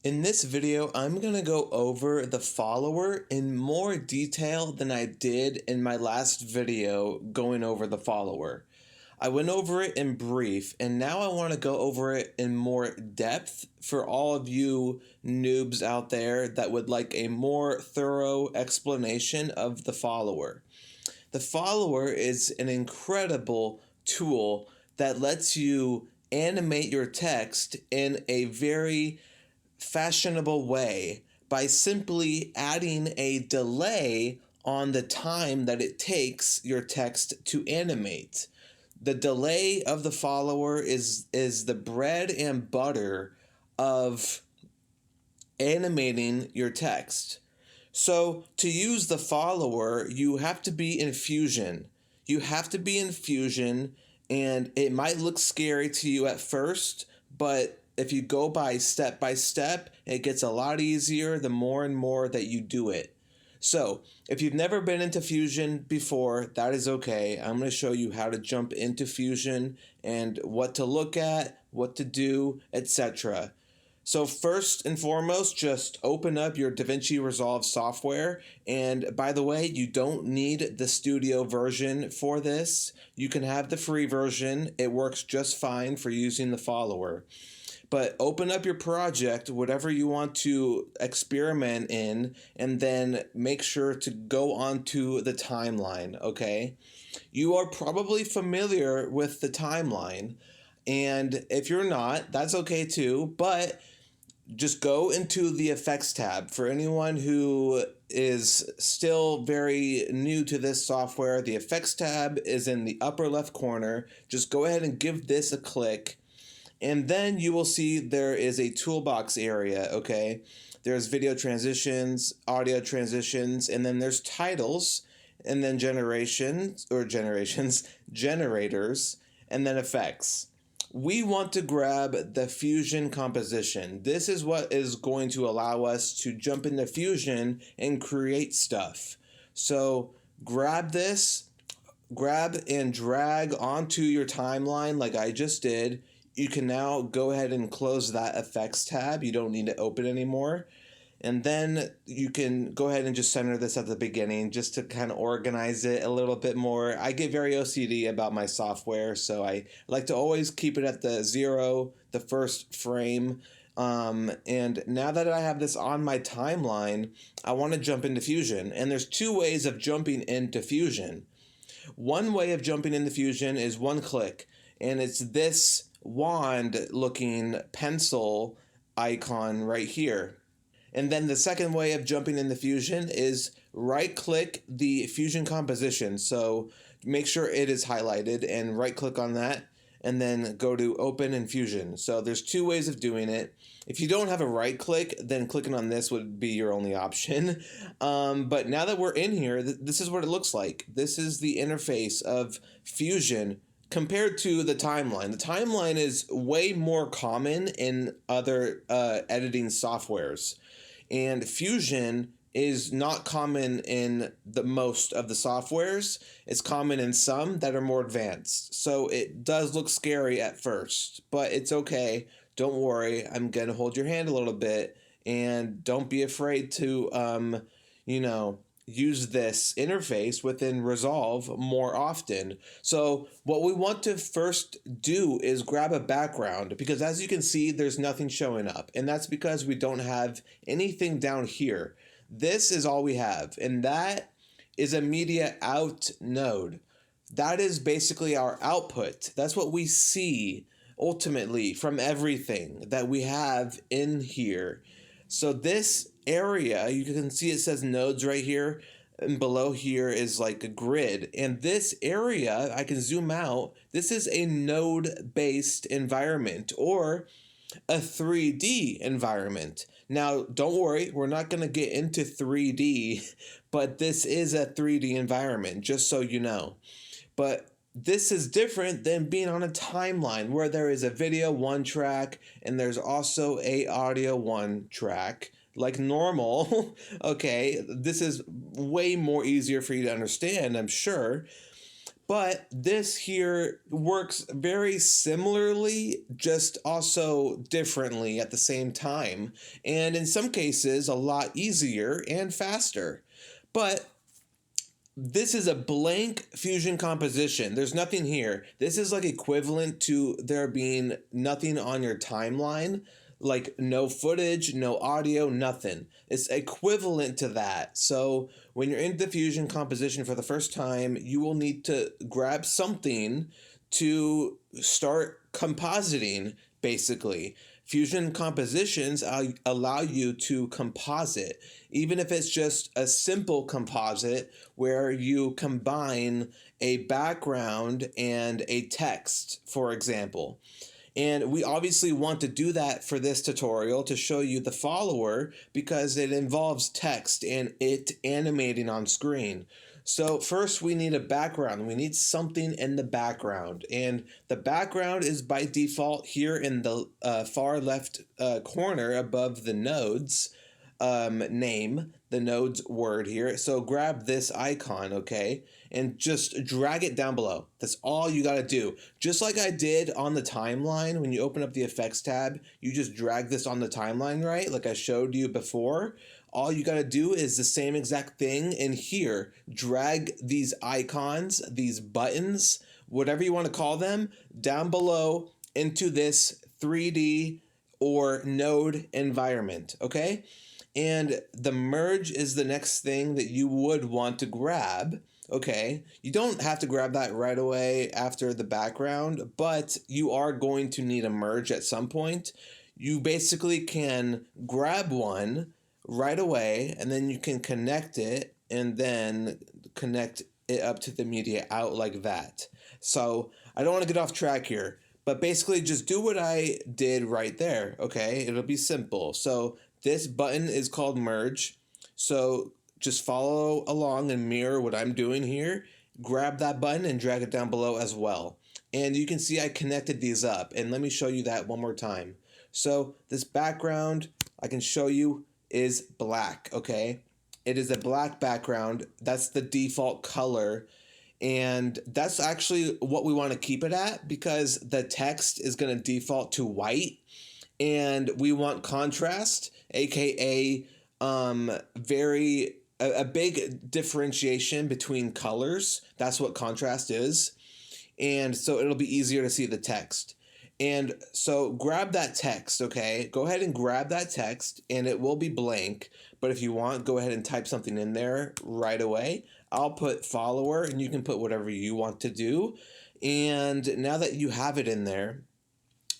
In this video, I'm going to go over the follower in more detail than I did in my last video going over the follower. I went over it in brief, and now I want to go over it in more depth for all of you noobs out there that would like a more thorough explanation of the follower. The follower is an incredible tool that lets you animate your text in a very fashionable way by simply adding a delay on the time that it takes your text to animate. The delay of the follower is the bread and butter of animating your text. So to use the follower, you have to be in Fusion. You have to be in Fusion, and it might look scary to you at first, but if you go by step, it gets a lot easier the more and more that you do it. So if you've never been into Fusion before, that is okay. I'm going to show you how to jump into Fusion and what to look at, what to do, etc. So first and foremost, just open up your DaVinci Resolve software. And by the way, you don't need the studio version for this. You can have the free version. It works just fine for using the follower. But open up your project, whatever you want to experiment in, and then make sure to go onto the timeline, okay? You are probably familiar with the timeline, and if you're not, that's okay too, but just go into the effects tab. For anyone who is still very new to this software, the effects tab is in the upper left corner. Just go ahead and give this a click, and then you will see there is a toolbox area, okay? There's video transitions, audio transitions, and then there's titles, and then generators, and then effects. We want to grab the Fusion composition. This is what is going to allow us to jump into Fusion and create stuff. So grab this, grab and drag onto your timeline like I just did. You can now go ahead and close that effects tab. You don't need to open anymore. And then you can go ahead and just center this at the beginning just to kind of organize it a little bit more. I get very OCD about my software, so I like to always keep it at the zero, the first frame. And now that I have this on my timeline, I want to jump into Fusion. And there's two ways of jumping into Fusion. One way of jumping into Fusion is one click, and it's this wand looking pencil icon right here. And then the second way of jumping into Fusion is right click the Fusion composition. So make sure it is highlighted and right click on that, and then go to open in Fusion. So there's two ways of doing it. If you don't have a right click, then clicking on this would be your only option. But now that we're in here, this is what it looks like. This is the interface of Fusion compared to the timeline. The timeline is way more common in other editing softwares, and Fusion is not common in the most of the softwares. It's common in some that are more advanced. So it does look scary at first, but it's okay. Don't worry. I'm going to hold your hand a little bit, and don't be afraid to, use this interface within Resolve more often. So what we want to first do is grab a background, because as you can see, there's nothing showing up. And that's because we don't have anything down here. This is all we have, and that is a media out node. That is basically our output. That's what we see ultimately from everything that we have in here. So this area, you can see it says nodes right here, and below here is like a grid. And this area, I can zoom out, this is a node-based environment, or a 3D environment. Now, don't worry, we're not going to get into 3D, but this is a 3D environment, just so you know. But this is different than being on a timeline where there is a video one track and there's also a audio one track like normal. Okay, this is way more easier for you to understand, I'm sure. But this here works very similarly, just also differently at the same time, and in some cases a lot easier and faster. But this is a blank fusion composition. There's nothing here. This is like equivalent to there being nothing on your timeline, like no footage, no audio, nothing. It's equivalent to that. So when you're in the fusion composition for the first time, you will need to grab something to start compositing, basically. Fusion compositions allow you to composite, even if it's just a simple composite where you combine a background and a text, for example. And we obviously want to do that for this tutorial to show you the follower because it involves text and it animating on screen. So first we need a background. We need something in the background. And the background is by default here in the far left corner above the node's name, the node's word here. So grab this icon, okay? And just drag it down below. That's all you gotta do. Just like I did on the timeline, when you open up the effects tab, you just drag this on the timeline, right? Like I showed you before. All you gotta do is the same exact thing in here. Drag these icons, these buttons, whatever you wanna call them, down below into this 3D or node environment, okay? And the merge is the next thing that you would want to grab. Okay, you don't have to grab that right away after the background, but you are going to need a merge at some point. You basically can grab one right away and then you can connect it and then connect it up to the media out like that. So I don't want to get off track here, but basically just do what I did right there, okay? It'll be simple. So this button is called merge. So just follow along and mirror what I'm doing here. Grab that button and drag it down below as well. And you can see I connected these up. And let me show you that one more time. So this background, I can show you, is black, okay? It is a black background. That's the default color. And that's actually what we want to keep it at because the text is going to default to white. And we want contrast, aka a big differentiation between colors. That's what contrast is. And so it'll be easier to see the text. And so grab that text, okay? Go ahead and grab that text and it will be blank. But if you want, go ahead and type something in there right away. I'll put follower and you can put whatever you want to do. And now that you have it in there,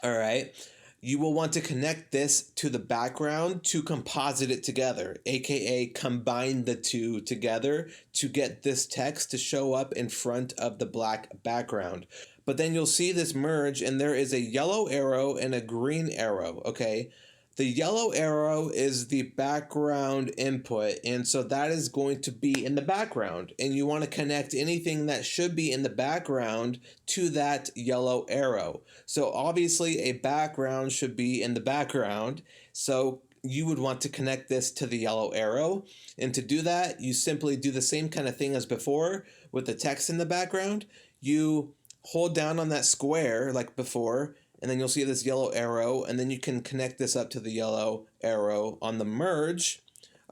all right, you will want to connect this to the background to composite it together, aka combine the two together to get this text to show up in front of the black background. But then you'll see this merge and there is a yellow arrow and a green arrow, okay? The yellow arrow is the background input, and so that is going to be in the background. And you want to connect anything that should be in the background to that yellow arrow. So obviously a background should be in the background. So you would want to connect this to the yellow arrow. And to do that, you simply do the same kind of thing as before with the text in the background. You hold down on that square like before, and then you'll see this yellow arrow, and then you can connect this up to the yellow arrow on the merge,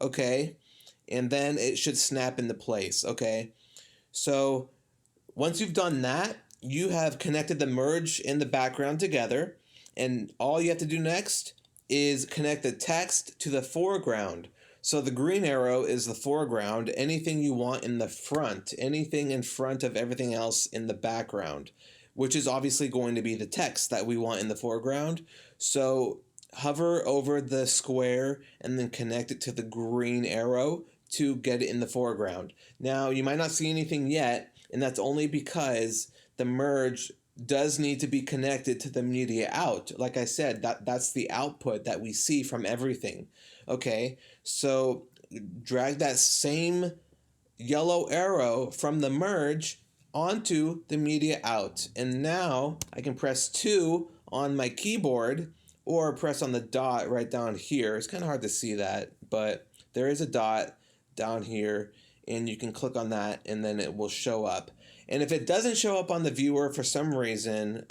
okay? And then it should snap into place, okay? So once you've done that, you have connected the merge and the background together, and all you have to do next is connect the text to the foreground. So the green arrow is the foreground, anything you want in the front, anything in front of everything else in the background, which is obviously going to be the text that we want in the foreground. So hover over the square and then connect it to the green arrow to get it in the foreground. Now, you might not see anything yet, and that's only because the merge does need to be connected to the media out. Like I said, that's the output that we see from everything. Okay, so drag that same yellow arrow from the merge onto the media out. And now I can press 2 on my keyboard or press on the dot right down here. It's kind of hard to see that, but there is a dot down here and you can click on that and then it will show up. And if it doesn't show up on the viewer for some reason,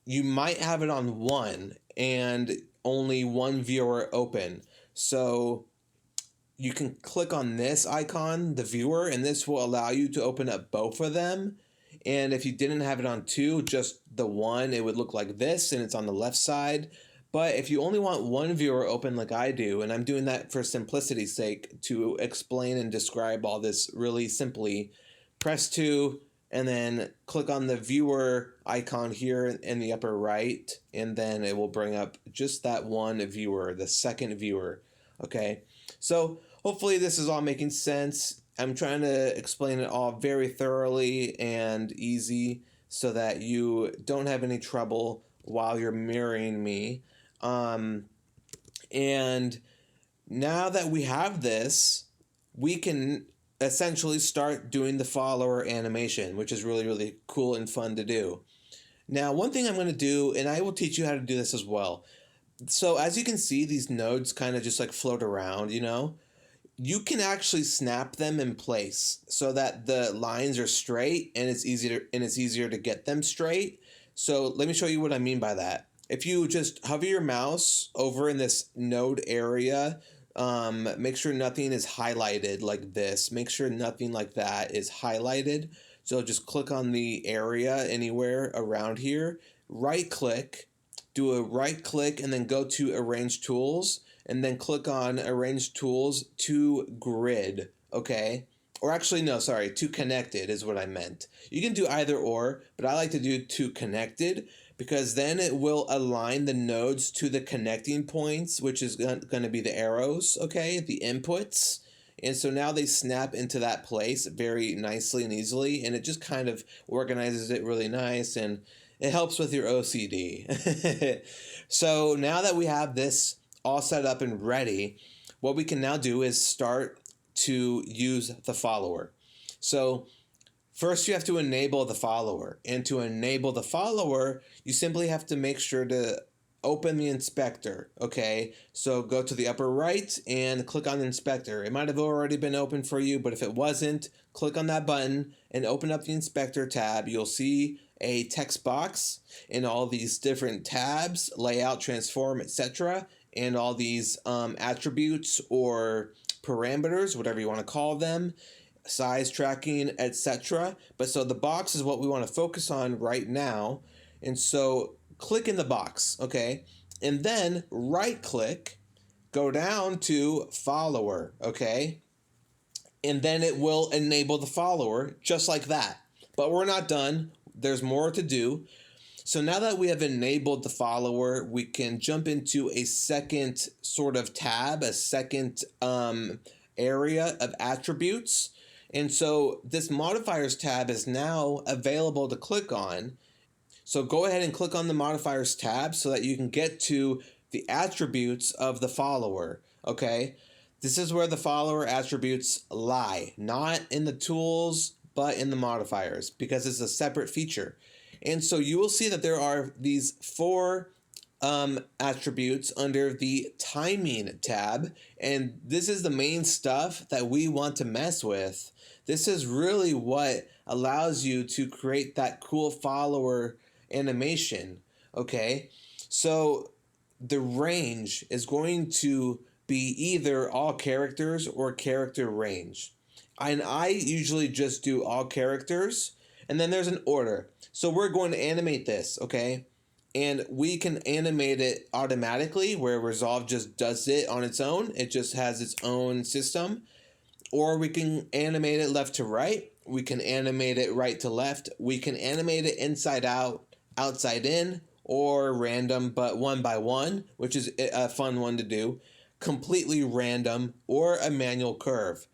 you might have it on one and only one viewer open. So you can click on this icon, the viewer, and this will allow you to open up both of them. And if you didn't have it on two, just the one, it would look like this, and it's on the left side. But if you only want one viewer open like I do, and I'm doing that for simplicity's sake to explain and describe all this really simply, press 2 and then click on the viewer icon here in the upper right, and then it will bring up just that one viewer, the second viewer. Okay, so hopefully this is all making sense. I'm trying to explain it all very thoroughly and easy so that you don't have any trouble while you're mirroring me. And now that we have this, we can essentially start doing the follower animation, which is really, really cool and fun to do. Now, one thing I'm going to do, and I will teach you how to do this as well. So as you can see, these nodes kind of just like float around, you know? You can actually snap them in place so that the lines are straight and it's easier to get them straight. So let me show you what I mean by that. If you just hover your mouse over in this node area, make sure nothing is highlighted like this. Make sure nothing like that is highlighted. So just click on the area anywhere around here, right click, do a right click, and then go to Arrange Tools, and then click on Arrange Tools to Grid, okay? Or actually, no, sorry, to Connected is what I meant. You can do either or, but I like to do to Connected because then it will align the nodes to the connecting points, which is going to be the arrows, okay, the inputs. And so now they snap into that place very nicely and easily, and it just kind of organizes it really nice, and it helps with your OCD. So now that we have this all set up and ready, what we can now do is start to use the follower. So first you have to enable the follower, and to enable the follower, you simply have to make sure to open the inspector, okay? So go to the upper right and click on the inspector. It might have already been open for you, but if it wasn't, click on that button and open up the inspector tab. You'll see a text box and all these different tabs, layout, transform, etc., and all these attributes or parameters, whatever you want to call them, size tracking, etc. But so the box is what we want to focus on right now. And so click in the box, okay? And then right click, go down to follower, okay? And then it will enable the follower just like that. But we're not done. There's more to do. So now that we have enabled the follower, we can jump into a second sort of tab, a second area of attributes. And so this modifiers tab is now available to click on. So go ahead and click on the modifiers tab so that you can get to the attributes of the follower, okay? This is where the follower attributes lie, not in the tools, but in the modifiers, because it's a separate feature. And so you will see that there are these 4 attributes under the timing tab, and this is the main stuff that we want to mess with. This is really what allows you to create that cool follower animation, okay? So the range is going to be either all characters or character range. And I usually just do all characters, and then there's an order. So we're going to animate this, okay? And we can animate it automatically where Resolve just does it on its own. It just has its own system. Or we can animate it left to right. We can animate it right to left. We can animate it inside out, outside in, or random but one by one, which is a fun one to do. Completely random, or a manual curve.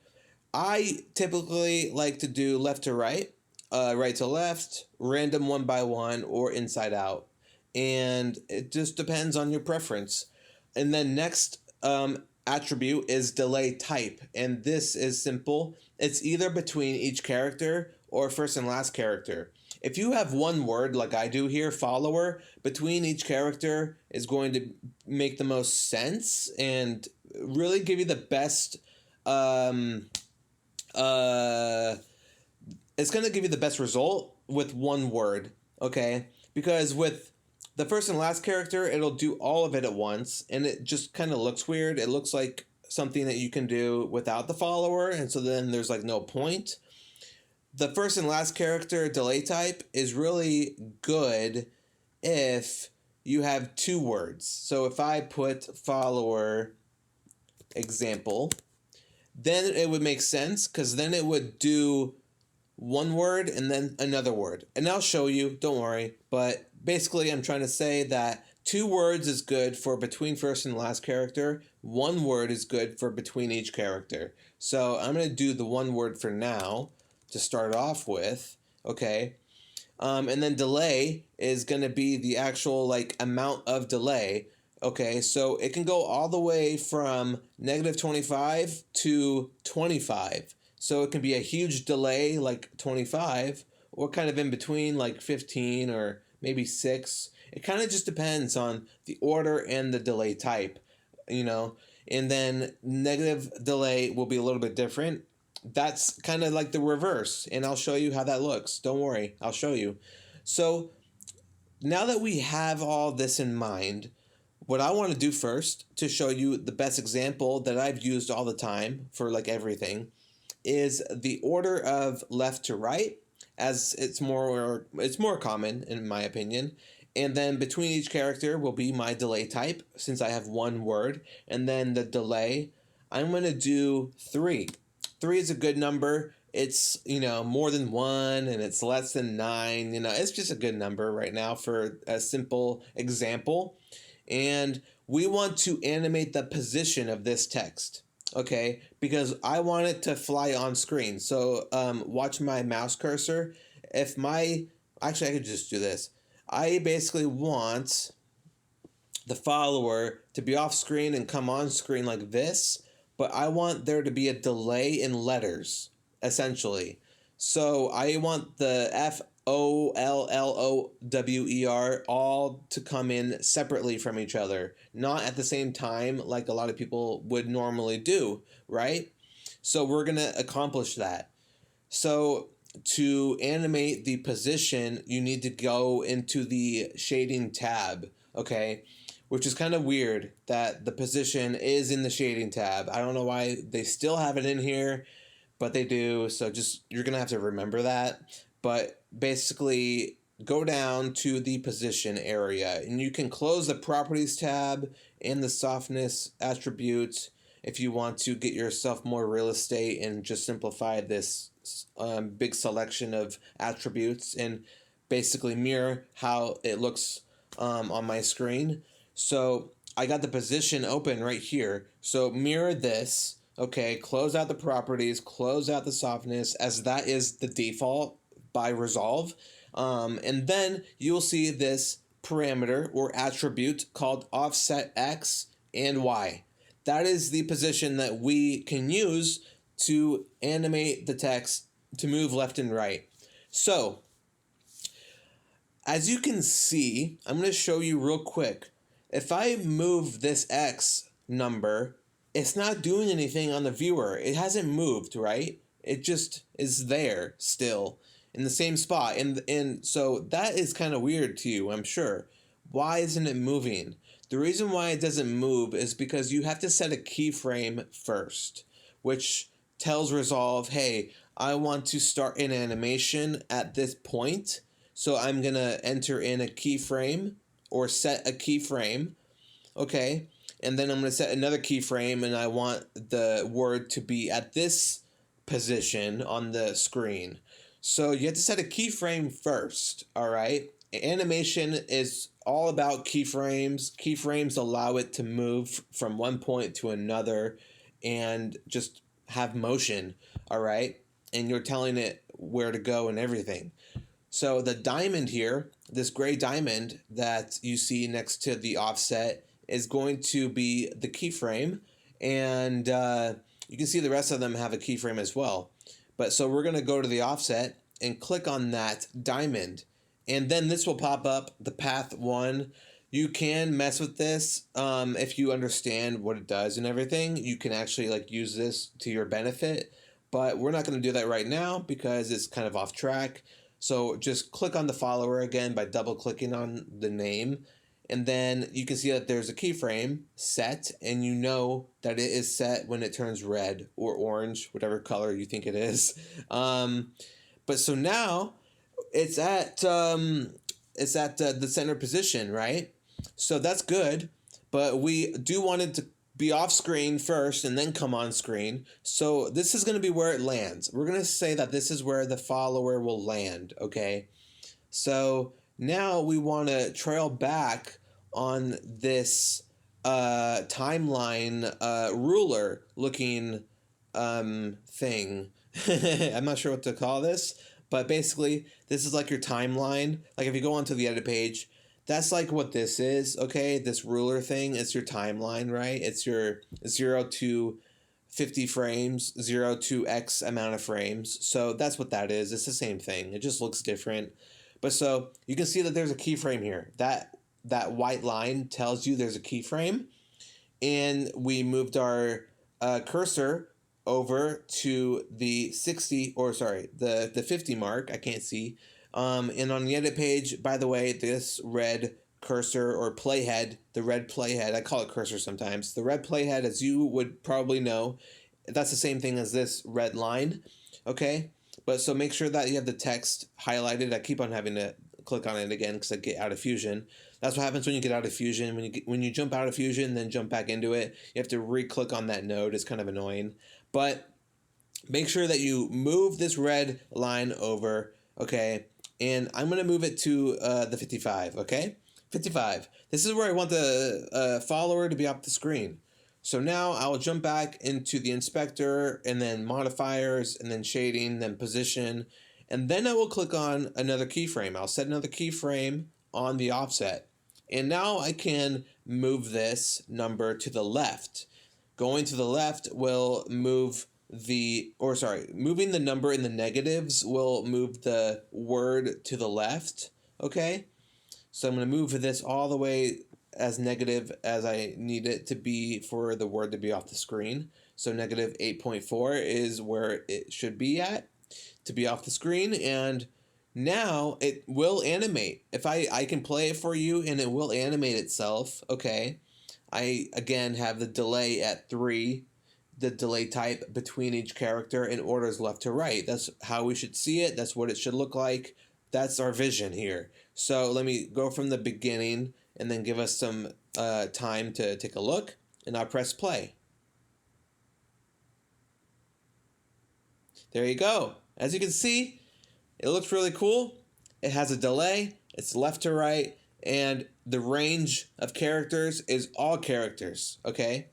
I typically like to do left to right, right to left, random one by one, or inside out. And it just depends on your preference. And then next attribute is delay type. And this is simple. It's either between each character or first and last character. If you have one word like I do here, follower, between each character is going to make the most sense and really give you the best it's going to give you the best result with one word, okay? Because with the first and last character, it'll do all of it at once, and it just kind of looks weird. It looks like something that you can do without the follower, and so then there's like no point. The first and last character delay type is really good if you have two words. So if I put follower example, then it would make sense, because then it would do one word and then another word. And I'll show you, don't worry. But basically I'm trying to say that 2 words is good for between first and last character. 1 word is good for between each character. So I'm going to do the 1 word for now to start off with. Okay. And then delay is going to be the actual like amount of delay. Okay, so it can go all the way from -25 to 25. So it can be a huge delay like 25, or kind of in between like 15 or maybe 6. It kind of just depends on the order and the delay type, you know. And then negative delay will be a little bit different. That's kind of like the reverse, and I'll show you how that looks. Don't worry, I'll show you. So now that we have all this in mind, what I want to do first to show you the best example that I've used all the time for like everything is the order of left to right, as it's more common in my opinion. And then between each character will be my delay type, since I have 1 word. And then the delay, I'm going to do 3. 3 is a good number. It's, you know, more than 1 and it's less than 9. You know, it's just a good number right now for a simple example. And we want to animate the position of this text, okay? Because I want it to fly on screen. So watch my mouse cursor. Actually, I could just do this. I basically want the follower to be off screen and come on screen like this, but I want there to be a delay in letters, essentially. So I want the FOLLOWER all to come in separately from each other, not at the same time like a lot of people would normally do, right? So we're going to accomplish that. So to animate the position, you need to go into the shading tab, okay? Which is kind of weird that the position is in the shading tab. I don't know why they still have it in here, but they do. So just, you're going to have to remember that. But basically, go down to the position area, and you can close the properties tab and the softness attributes if you want to get yourself more real estate and just simplify this big selection of attributes and basically mirror how it looks on my screen. So I got the position open right here. So mirror this. Okay, close out the properties, close out the softness, as that is the default by Resolve. And then you'll see this parameter or attribute called offset X and Y. That is the position that we can use to animate the text to move left and right. So, as you can see, I'm going to show you real quick. If I move this X number, it's not doing anything on the viewer. It hasn't moved, right? It just is there still in the same spot. And so that is kind of weird to you, I'm sure. Why isn't it moving? The reason why it doesn't move is because you have to set a keyframe first, which tells Resolve, hey, I want to start an animation at this point. So I'm going to enter in a keyframe or set a keyframe. Okay. And then I'm going to set another keyframe, and I want the word to be at this position on the screen. So you have to set a keyframe first, all right? Animation is all about keyframes. Keyframes allow it to move from one point to another and just have motion, all right? And you're telling it where to go and everything. So the diamond here, this gray diamond that you see next to the offset, is going to be the keyframe, and you can see the rest of them have a keyframe as well. But so we're going to go to the offset and click on that diamond, and then this will pop up, the path 1. You can mess with this if you understand what it does and everything. You can actually like use this to your benefit, but we're not going to do that right now because it's kind of off track. So just click on the follower again by double clicking on the name, and then you can see that there's a keyframe set, and you know that it is set when it turns red or orange, whatever color you think it is. But so now it's at the center position, right? So that's good, but we do want it to be off screen first and then come on screen. So this is going to be where it lands. We're going to say that this is where the follower will land, okay? So now we want to trail back on this timeline ruler looking thing. I'm not sure what to call this, but basically this is like your timeline. Like if you go onto the edit page, that's like what this is, okay? This ruler thing, it's your timeline, right? It's your 0 to 50 frames, 0 to X amount of frames. So that's what that is. It's the same thing. It just looks different. But so you can see that there's a keyframe here. That white line tells you there's a keyframe. And we moved our cursor over to the 60, or sorry, the 50 mark. I can't see. And on the edit page, by the way, this red cursor or playhead, the red playhead, I call it cursor sometimes. The red playhead, as you would probably know, that's the same thing as this red line, okay? But so make sure that you have the text highlighted. I keep on having to click on it again because I get out of Fusion. That's what happens when you get out of Fusion. When you jump out of Fusion, then jump back into it, you have to re-click on that node. It's kind of annoying. But make sure that you move this red line over, okay? And I'm going to move it to the 55, okay? 55. This is where I want the follower to be off the screen. So now I'll jump back into the inspector and then modifiers and then shading, then position. And then I will click on another keyframe. I'll set another keyframe on the offset. And now I can move this number to the left. Going to the left will move moving the number in the negatives will move the word to the left, okay? So I'm going to move this all the way as negative as I need it to be for the word to be off the screen. So negative 8.4 is where it should be at to be off the screen, and now it will animate. If I can play it for you and it will animate itself, okay? I, again, have the delay at 3, the delay type between each character in orders left to right. That's how we should see it. That's what it should look like. That's our vision here. So let me go from the beginning and then give us some time to take a look, and I'll press play. There you go. As you can see, it looks really cool. It has a delay. It's left to right, and the range of characters is all characters, okay?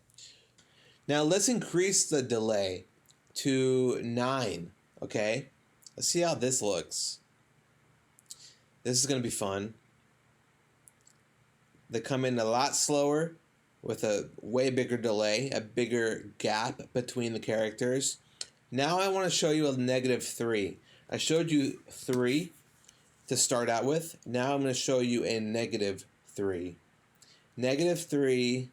Now let's increase the delay to 9, okay? Let's see how this looks. This is going to be fun. They come in a lot slower with a way bigger delay, a bigger gap between the characters. Now I want to show you a -3. I showed you 3 to start out with. Now I'm going to show you a -3. -3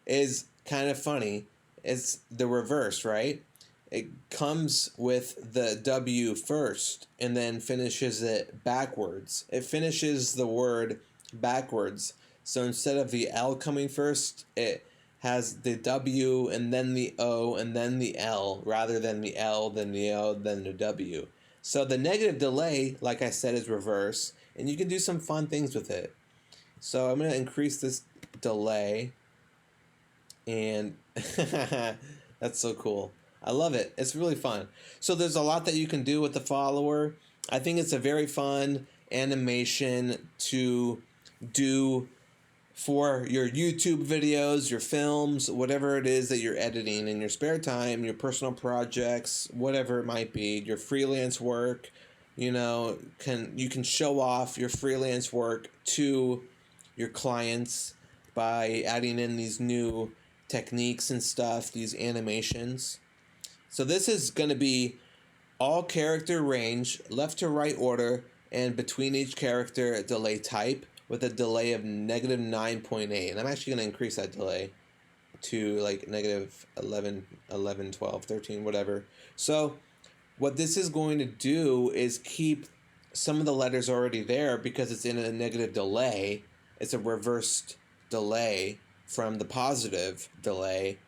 is kind of funny. It's the reverse, right? It comes with the W first and then finishes it backwards. It finishes the word backwards. So instead of the L coming first, it has the W and then the O and then the L rather than the L, then the O, then the W. So the negative delay, like I said, is reverse, and you can do some fun things with it. So I'm going to increase this delay, and that's so cool. I love it. It's really fun. So there's a lot that you can do with the follower. I think it's a very fun animation to do for your YouTube videos, your films, whatever it is that you're editing in your spare time, your personal projects, whatever it might be, your freelance work. You know, you can show off your freelance work to your clients by adding in these new techniques and stuff, these animations. So this is going to be all character range, left to right order, and between each character delay type with a delay of -9.8. And I'm actually going to increase that delay. to like negative 11, 11, 12, 13, whatever. So what this is going to do is keep some of the letters already there because it's in a negative delay. It's a reversed delay from the positive delay.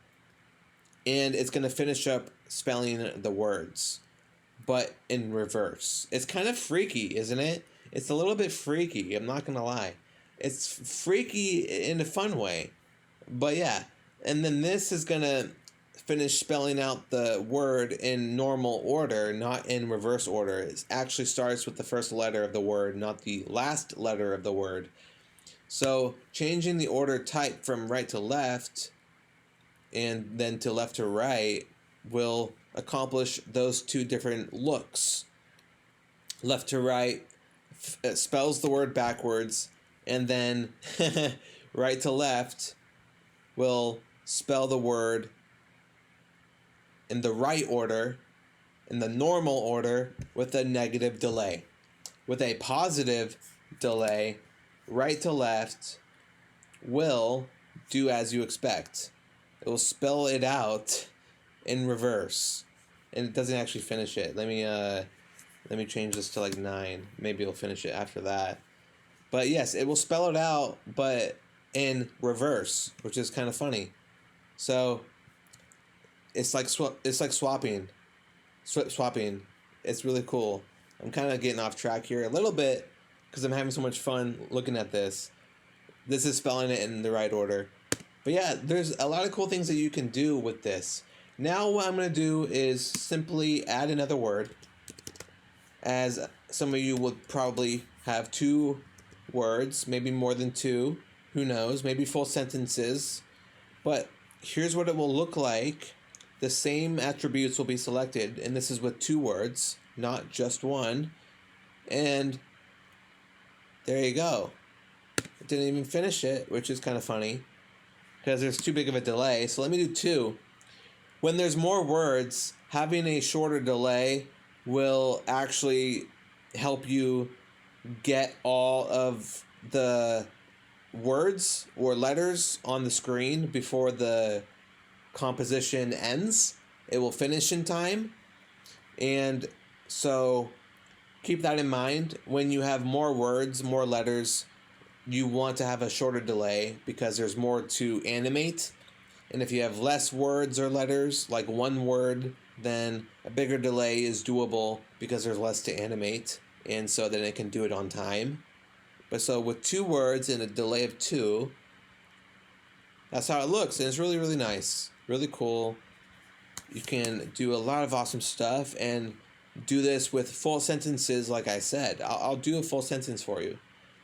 And it's going to finish up spelling the words, but in reverse. It's kind of freaky, isn't it? It's a little bit freaky, I'm not going to lie. It's freaky in a fun way. But yeah, and then this is going to finish spelling out the word in normal order, not in reverse order. It actually starts with the first letter of the word, not the last letter of the word. So changing the order type from right to left and then to left to right will accomplish those two different looks. Left to right spells the word backwards, and then right to left will spell the word in the right order, in the normal order, with a negative delay. With a positive delay, right to left will do as you expect. It will spell it out in reverse, and it doesn't actually finish it. Let me change this to like 9. Maybe it'll finish it after that. But yes, it will spell it out, but in reverse, which is kind of funny. So it's like swapping. It's really cool. I'm kind of getting off track here a little bit because I'm having so much fun looking at this. This is spelling it in the right order. But yeah, there's a lot of cool things that you can do with this. Now what I'm going to do is simply add another word. As some of you would probably have 2 words, maybe more than 2. Who knows? Maybe full sentences. But here's what it will look like. The same attributes will be selected, and this is with 2 words, not just 1. And there you go. It didn't even finish it, which is kind of funny because there's too big of a delay. So let me do 2. When there's more words, having a shorter delay will actually help you get all of the words or letters on the screen before the composition ends. It will finish in time. And so keep that in mind. When you have more words, more letters, you want to have a shorter delay because there's more to animate. And if you have less words or letters, like 1 word, then a bigger delay is doable because there's less to animate, and so then it can do it on time. But so with 2 words and a delay of 2, that's how it looks, and it's really, really nice, really cool. You can do a lot of awesome stuff and do this with full sentences. Like I said, I'll do a full sentence for you.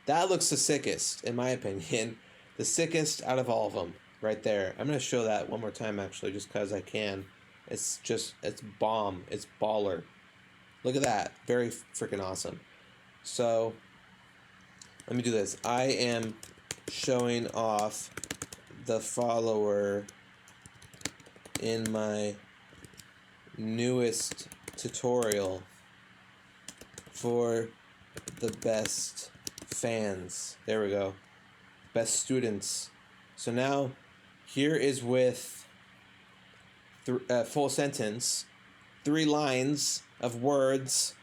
That looks the sickest, in my opinion, the sickest out of all of them, right there. I'm going to show that one more time, actually, just because I can. It's bomb. It's baller. Look at that. Very freaking awesome. So, let me do this. I am showing off the follower in my newest tutorial for the best fans. There we go. Best students. So now, here is with full sentence, 3 lines of words.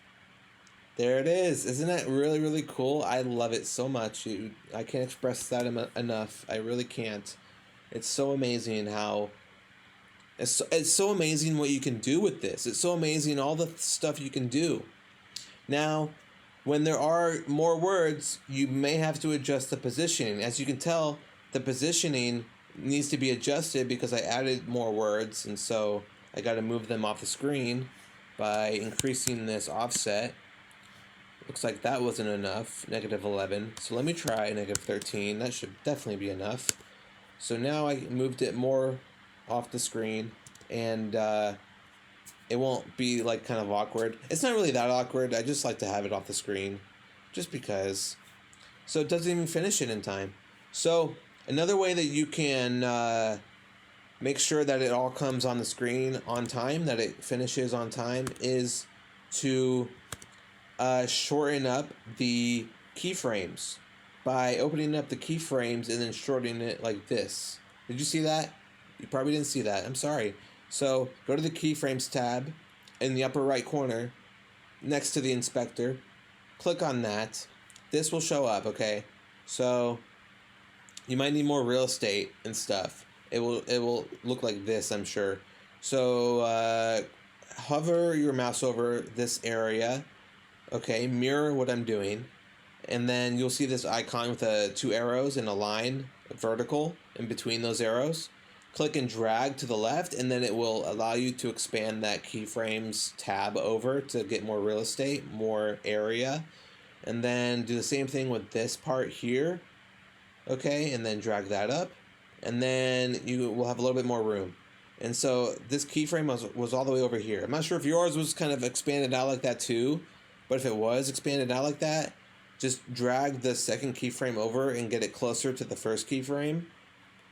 There it is. Isn't that really, really cool? I love it so much. I can't express that enough. I really can't. It's so amazing how... It's so amazing what you can do with this. It's so amazing all the stuff you can do. Now, when there are more words, you may have to adjust the positioning. As you can tell, the positioning needs to be adjusted because I added more words, and so I got to move them off the screen by increasing this offset. Looks like that wasn't enough, negative 11. So let me try negative 13. That should definitely be enough. So now I moved it more off the screen, and it won't be like kind of awkward. It's not really that awkward. I just like to have it off the screen just because. So it doesn't even finish it in time. So another way that you can make sure that it all comes on the screen on time, that it finishes on time, is to shorten up the keyframes by opening up the keyframes and then shortening it like this. Did you see that? You probably didn't see that. I'm sorry. So go to the Keyframes tab in the upper right corner next to the inspector. Click on that. This will show up, okay? So you might need more real estate and stuff. It will look like this, I'm sure. So hover your mouse over this area, okay? Mirror what I'm doing, and then you'll see this icon with two arrows and a line, vertical, in between those arrows. Click and drag to the left, and then it will allow you to expand that keyframes tab over to get more real estate, more area. And then do the same thing with this part here, okay? And then drag that up, and then you will have a little bit more room. And so this keyframe was all the way over here. I'm not sure if yours was kind of expanded out like that too, but if it was expanded out like that, just drag the second keyframe over and get it closer to the first keyframe.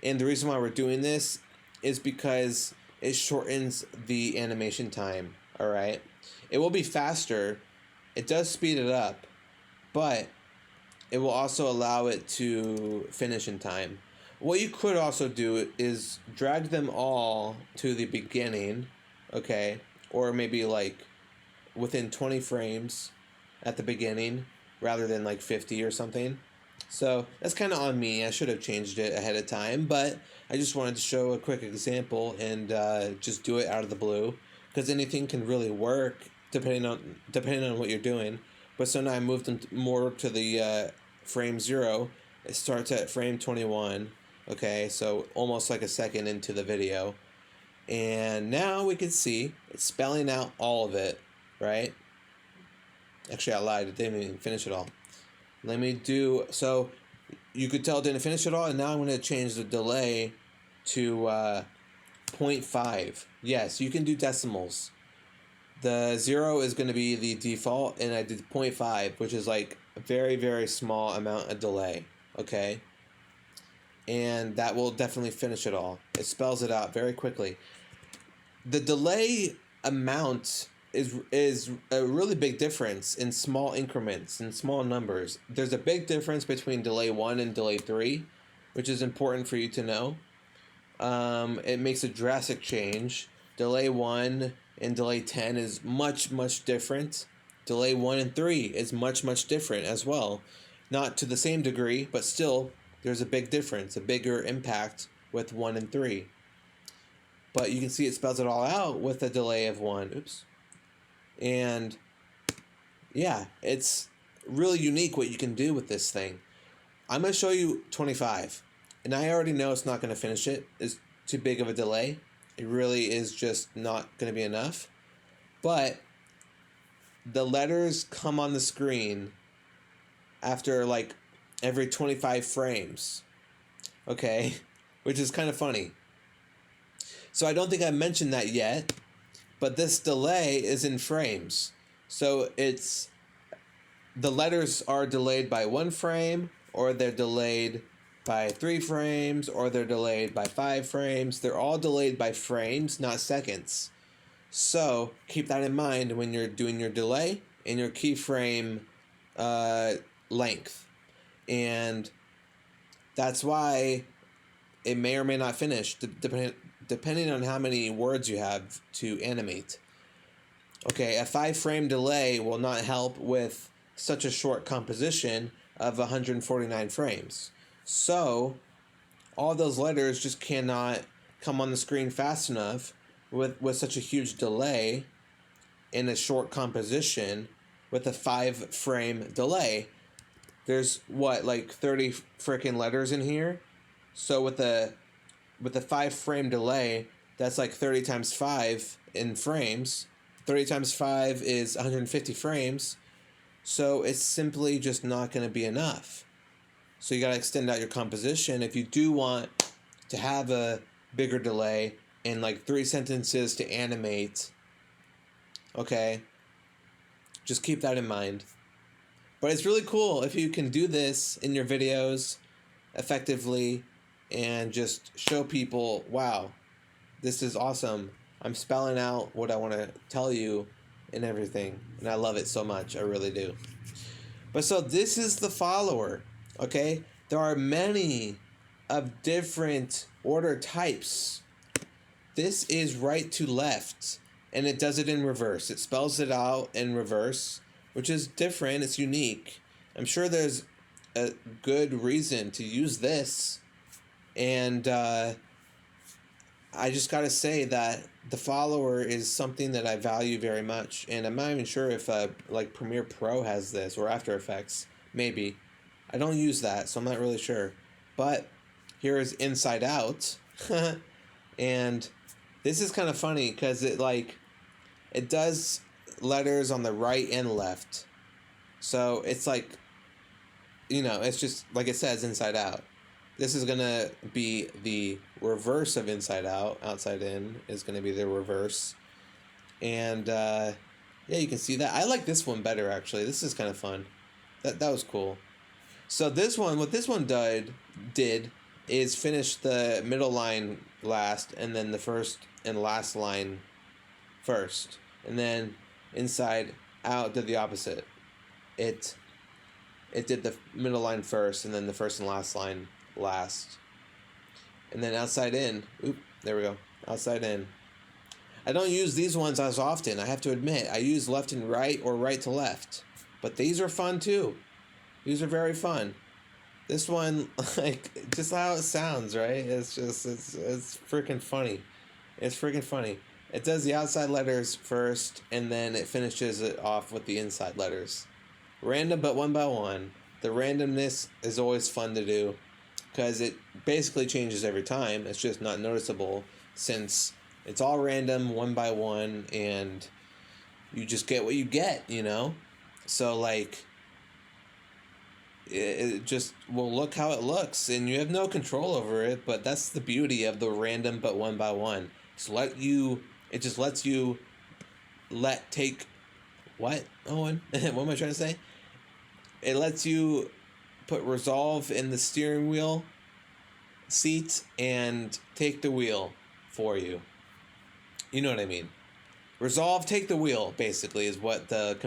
And the reason why we're doing this is because it shortens the animation time, all right? It will be faster. It does speed it up, but it will also allow it to finish in time. What you could also do is drag them all to the beginning, okay? Or maybe like within 20 frames at the beginning rather than like 50 or something. So that's kind of on me. I should have changed it ahead of time, but I just wanted to show a quick example and just do it out of the blue, because anything can really work depending on what you're doing. But so now I moved them more to the frame 0. It starts at frame 21. Okay, so almost like a second into the video. And now we can see it's spelling out all of it, right? Actually, I lied. It didn't even finish it all. Let me do, so you could tell it didn't finish it all, and now I'm going to change the delay to 0.5. Yes, you can do decimals. The 0 is going to be the default, and I did 0.5, which is like a very, very small amount of delay, okay? And that will definitely finish it all. It spells it out very quickly. The delay amount is a really big difference in small increments, in small numbers. There's a big difference between delay 1 and delay 3, which is important for you to know. It makes a drastic change. Delay 1 and delay 10 is much, much different. Delay 1 and 3 is much, much different as well. Not to the same degree, but still, there's a big difference, a bigger impact with 1 and 3. But you can see it spells it all out with a delay of 1. Oops. And yeah, it's really unique what you can do with this thing. I'm going to show you 25. And I already know it's not going to finish it. It's too big of a delay. It really is just not going to be enough. But the letters come on the screen after like every 25 frames. Okay? Which is kind of funny. So I don't think I mentioned that yet. But this delay is in frames. So it's, the letters are delayed by 1 frame, or they're delayed by 3 frames, or they're delayed by 5 frames. They're all delayed by frames, not seconds. So keep that in mind when you're doing your delay and your keyframe length. And that's why it may or may not finish, depending on how many words you have to animate. Okay, a 5-frame delay will not help with such a short composition of 149 frames. So, all those letters just cannot come on the screen fast enough with such a huge delay in a short composition with a 5-frame delay. There's, what, like 30 freaking letters in here? So with a 5-frame delay, that's like 30 times 5 in frames. 30 times 5 is 150 frames. So it's simply just not going to be enough. So you got to extend out your composition if you do want to have a bigger delay and like 3 sentences to animate. Okay? Just keep that in mind. But it's really cool if you can do this in your videos effectively and just show people, wow, this is awesome. I'm spelling out what I want to tell you and everything. And I love it so much. I really do. But so this is the follower, okay? There are many of different order types this is right to left, and it does it in reverse. It spells it out in reverse, which is different. It's unique. I'm sure there's a good reason to use this, and I just gotta say that the follower is something that I value very much, and I'm not even sure if like Premiere Pro has this or After Effects. Maybe. I don't use that, so I'm not really sure. But here is Inside Out, and this is kind of funny because it does letters on the right and left, so it's like, you know, it's just like it says Inside Out. This is gonna be the reverse of Inside Out. Outside In is gonna be the reverse, and yeah, you can see that. I like this one better actually. This is kind of fun. That was cool. So this one, what this one did is finish the middle line last, and then the first and last line first, and then Inside Out did the opposite. It did the middle line first, and then the first and last line last. And then Outside In, there we go, Outside In. I don't use these ones as often, I have to admit. I use left and right or right to left, but these are fun too. These are very fun. This one, like, just how it sounds, right? It's freaking funny. It's freaking funny. It does the outside letters first, and then it finishes it off with the inside letters. Random, but one by one. The randomness is always fun to do, because it basically changes every time. It's just not noticeable, since it's all random, one by one, and you just get what you get, you know? So, like, it just will look how it looks, and you have no control over it, but that's the beauty of the random but one by one. It just lets you take what, Owen? What am I trying to say? It lets you put Resolve in the steering wheel seat and take the wheel for you. You know what I mean? Resolve, take the wheel, basically, is what the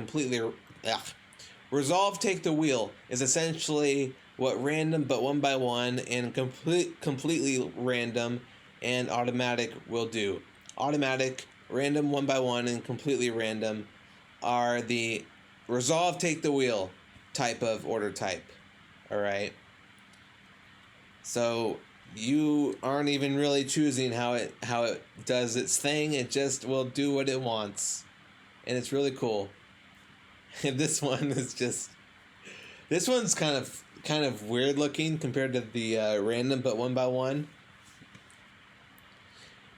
Resolve, take the wheel is essentially what random but one by one and completely random and automatic will do. Automatic, random, one by one, and completely random are the Resolve, take the wheel type of order type. Alright? So you aren't even really choosing how it does its thing. It just will do what it wants. And it's really cool. And this one's kind of weird looking compared to the random but one by one.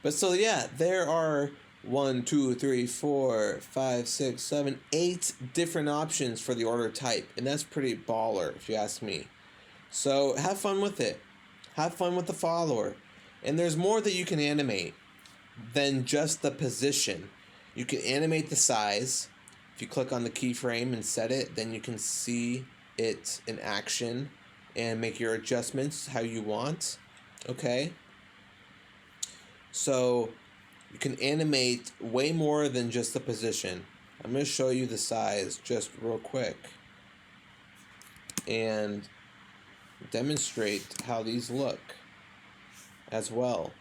But so yeah, there are 1, 2, 3, 4, 5, 6, 7, 8 different options for the order type, and that's pretty baller if you ask me. So have fun with it. Have fun with the follower. And there's more that you can animate than just the position. You can animate the size. If you click on the keyframe and set it, then you can see it in action and make your adjustments how you want. Okay? So you can animate way more than just the position. I'm going to show you the size just real quick and demonstrate how these look as well.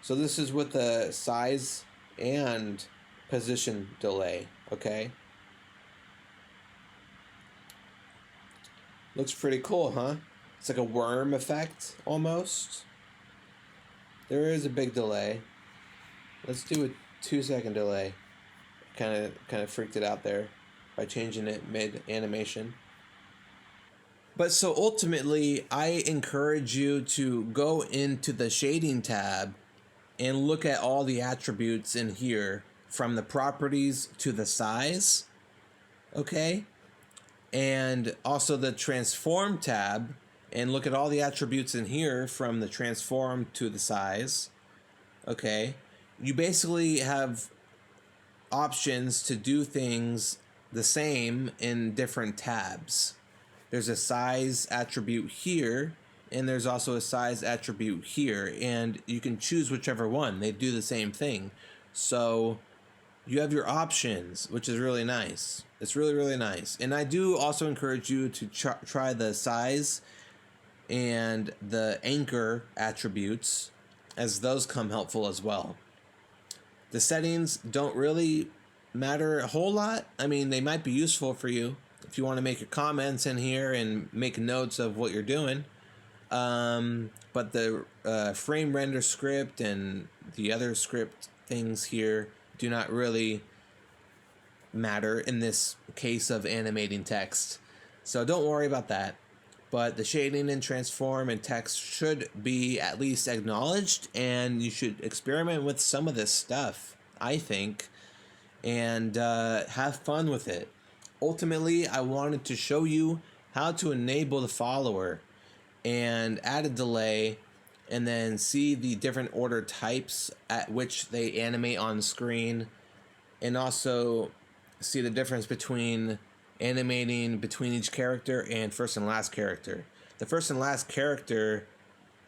So this is with the size and position delay, okay? Looks pretty cool, huh? It's like a worm effect almost. There is a big delay. Let's do a 2-second delay. Kind of freaked it out there by changing it mid animation. But so ultimately, I encourage you to go into the shading tab and look at all the attributes in here, from the properties to the size, okay? And also the transform tab, and look at all the attributes in here from the transform to the size, okay? You basically have options to do things the same in different tabs. There's a size attribute here, and there's also a size attribute here, and you can choose whichever one. They do the same thing. So you have your options, which is really nice. It's really, really nice. And I do also encourage you to try the size and the anchor attributes, as those come helpful as well. The settings don't really matter a whole lot. I mean, they might be useful for you if you want to make your comments in here and make notes of what you're doing. But the frame render script and the other script things here do not really matter in this case of animating text. So don't worry about that. But the shading and transform and text should be at least acknowledged, and you should experiment with some of this stuff, I think, and have fun with it. Ultimately, I wanted to show you how to enable the follower and add a delay, and then see the different order types at which they animate on screen, and also see the difference between animating between each character and first and last character. The first and last character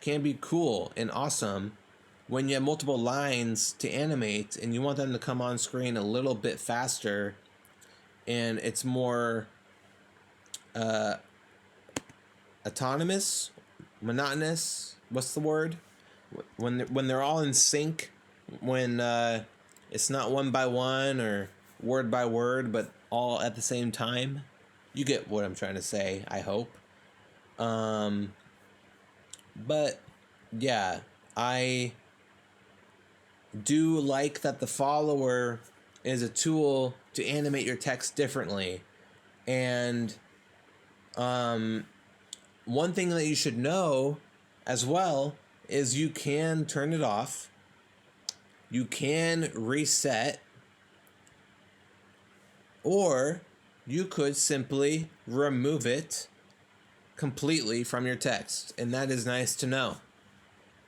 can be cool and awesome when you have multiple lines to animate and you want them to come on screen a little bit faster, and it's more monotonous. What's the word? When they're all in sync, when it's not one by one or word by word, but all at the same time. You get what I'm trying to say, I hope. But yeah, I do like that the follower is a tool to animate your text differently. And one thing that you should know as well is you can turn it off. You can reset, or you could simply remove it completely from your text, and that is nice to know.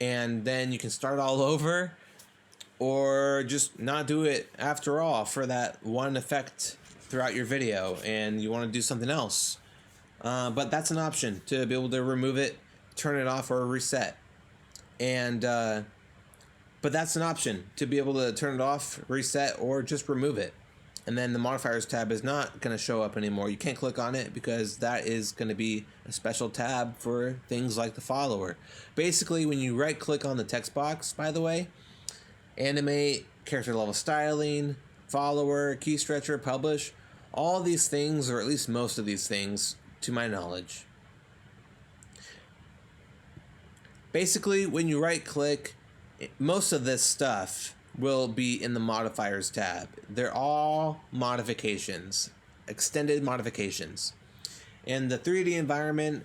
And then you can start all over, or just not do it after all for that one effect throughout your video, and you want to do something else. But that's an option, to be able to remove it, turn it off, or reset. And but that's an option, to be able to turn it off, reset, or just remove it. And then the modifiers tab is not going to show up anymore. You can't click on it because that is going to be a special tab for things like the follower. Basically, when you right click on the text box, by the way, animate, character level styling, follower, key stretcher, publish, all these things, or at least most of these things, to my knowledge. Basically, when you right click, most of this stuff will be in the modifiers tab. They're all modifications, extended modifications. And the 3D environment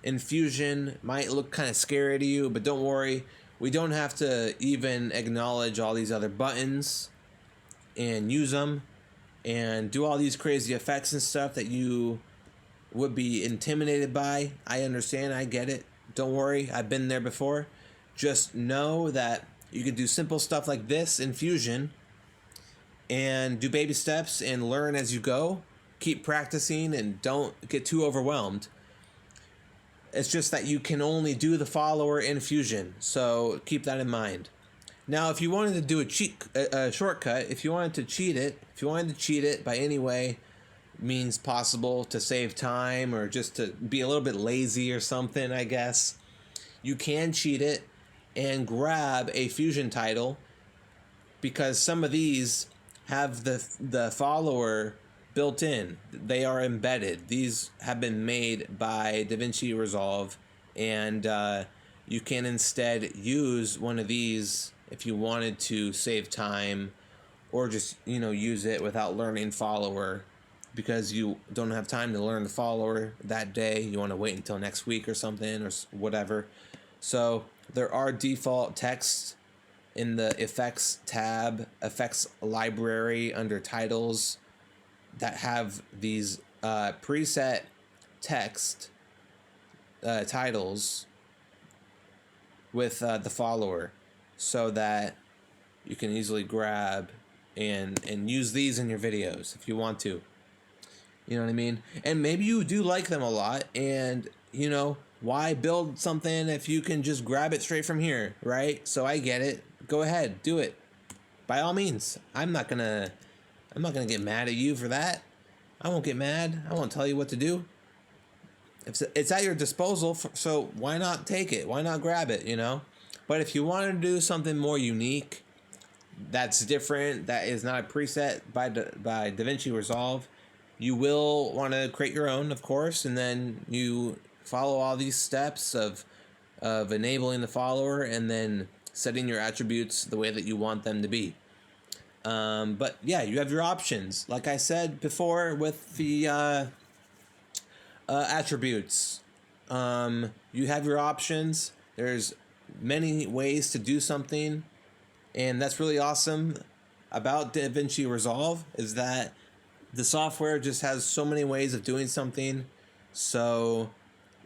in Fusion might look kind of scary to you, but don't worry. We don't have to even acknowledge all these other buttons and use them and do all these crazy effects and stuff that you would be intimidated by. I understand, I get it. Don't worry, I've been there before. Just know that you can do simple stuff like this in Fusion and do baby steps and learn as you go. Keep practicing and don't get too overwhelmed. It's just that you can only do the follower in Fusion, so keep that in mind. Now, if you wanted to do a shortcut, if you wanted to cheat it by any way means possible to save time or just to be a little bit lazy or something, I guess, you can cheat it and grab a Fusion title, because some of these have the follower built in. They are embedded. These have been made by DaVinci Resolve, and you can instead use one of these if you wanted to save time, or just use it without learning follower, because you don't have time to learn the follower that day. You want to wait until next week or something or whatever. So there are default texts in the effects tab, effects library under titles, that have these preset text titles with the follower, so that you can easily grab and use these in your videos if you want to. You know what I mean? And maybe you do like them a lot, and why build something if you can just grab it straight from here, right? So I get it. Go ahead, do it. By all means. I'm not gonna get mad at you for that. I won't get mad. I won't tell you what to do. It's at your disposal, so why not take it? Why not grab it, But if you want to do something more unique, that's different, that is not a preset by DaVinci Resolve, you will want to create your own, of course, and then you follow all these steps of enabling the follower and then setting your attributes the way that you want them to be. But yeah, you have your options. Like I said before with the attributes, you have your options. There's many ways to do something, and that's really awesome about DaVinci Resolve, is that the software just has so many ways of doing something. So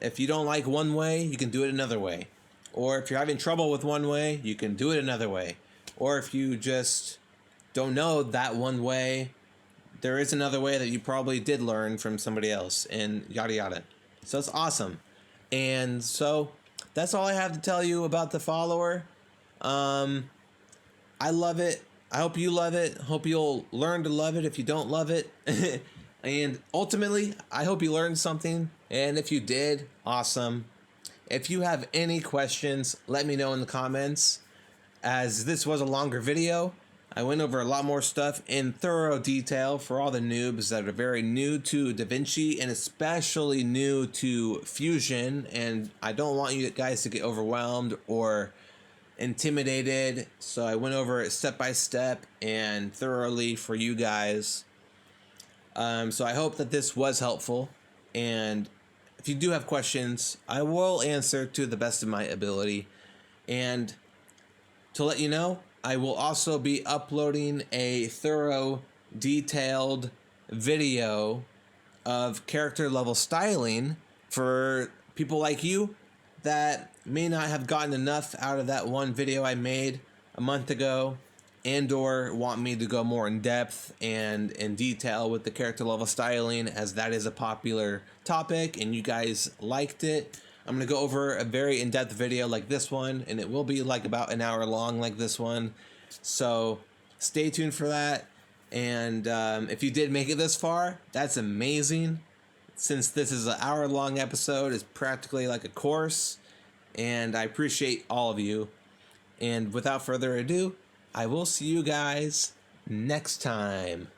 if you don't like one way, you can do it another way. Or if you're having trouble with one way, you can do it another way. Or if you just don't know that one way, there is another way that you probably did learn from somebody else, and yada yada. So it's awesome. And so that's all I have to tell you about the follower. I love it. I hope you love it. Hope you'll learn to love it if you don't love it. And ultimately, I hope you learned something. And if you did, awesome. If you have any questions, let me know in the comments. As this was a longer video, I went over a lot more stuff in thorough detail for all the noobs that are very new to DaVinci and especially new to Fusion. And I don't want you guys to get overwhelmed or intimidated. So I went over it step by step and thoroughly for you guys. So I hope that this was helpful. And if you do have questions, I will answer to the best of my ability. And to let you know, I will also be uploading a thorough, detailed video of character level styling for people like you that may not have gotten enough out of that one video I made a month ago, and or want me to go more in depth and in detail with the character level styling, as that is a popular topic and you guys liked it. I'm going to go over a very in-depth video like this one, and it will be like about an hour long like this one. So stay tuned for that. And if you did make it this far, that's amazing. Since this is an hour-long episode, it's practically like a course. And I appreciate all of you. And without further ado, I will see you guys next time.